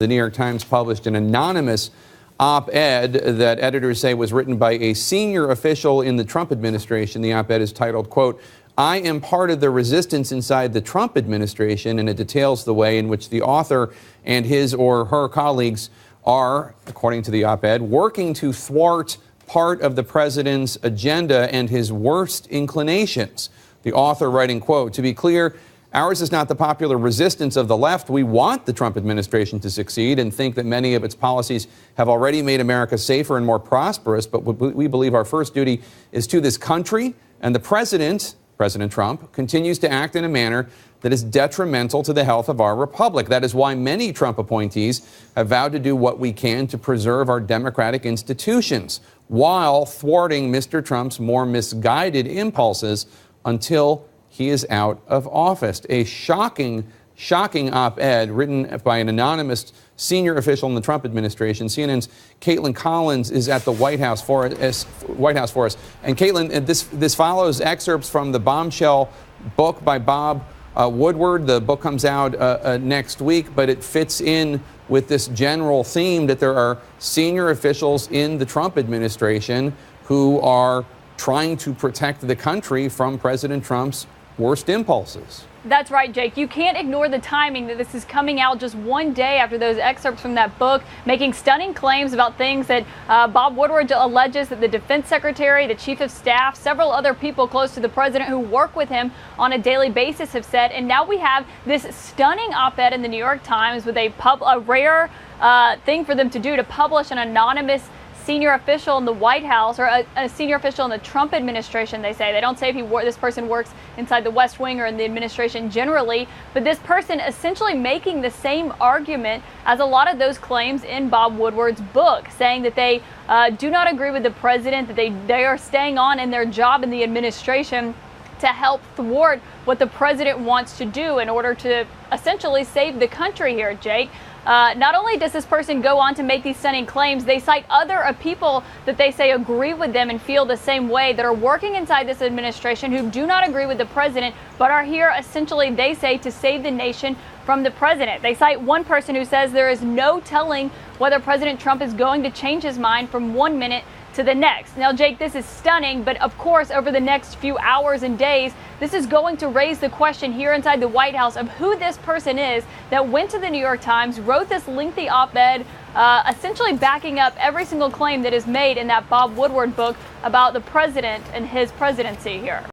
The New York Times published an anonymous op-ed that editors say was written by a senior official in the Trump administration. The op-ed is titled, quote, "I am part of the resistance inside the Trump administration," and it details the way in which the author and his or her colleagues are, according to the op-ed, working to thwart part of the president's agenda and his worst inclinations. The author writing, quote, "To be clear, ours is not the popular resistance of the left. We want the Trump administration to succeed and think that many of its policies have already made America safer and more prosperous. But we believe our first duty is to this country, and the president, President Trump, continues to act in a manner that is detrimental to the health of our republic. That is why many Trump appointees have vowed to do what we can to preserve our democratic institutions while thwarting Mr. Trump's more misguided impulses until he is out of office." A shocking op-ed written by an anonymous senior official in the Trump administration. CNN's Caitlin Collins is at the White House for us. And Caitlin, this follows excerpts from the bombshell book by Bob Woodward. The book comes out next week, but it fits in with this general theme that there are senior officials in the Trump administration who are trying to protect the country from President Trump's worst impulses. That's right, Jake. You can't ignore the timing that this is coming out just one day after those excerpts from that book, making stunning claims about things that Bob Woodward alleges that the defense secretary, the chief of staff, several other people close to the president who work with him on a daily basis have said. And now we have this stunning op-ed in the New York Times with a rare thing for them to do, to publish an anonymous senior official in the White House, or a senior official in the Trump administration, they say. They don't say if this person works inside the West Wing or in the administration generally, but this person essentially making the same argument as a lot of those claims in Bob Woodward's book, saying that they do not agree with the president, that they are staying on in their job in the administration to help thwart what the president wants to do in order to essentially save the country here, Jake. Not only does this person go on to make these stunning claims, they cite other people that they say agree with them and feel the same way, that are working inside this administration, who do not agree with the president, but are here essentially, they say, to save the nation from the president. They cite one person who says there is no telling whether President Trump is going to change his mind from one minute to the next. Now, Jake, this is stunning, but of course, over the next few hours and days, this is going to raise the question here inside the White House of who this person is that went to the New York Times, wrote this lengthy op-ed, essentially backing up every single claim that is made in that Bob Woodward book about the president and his presidency here.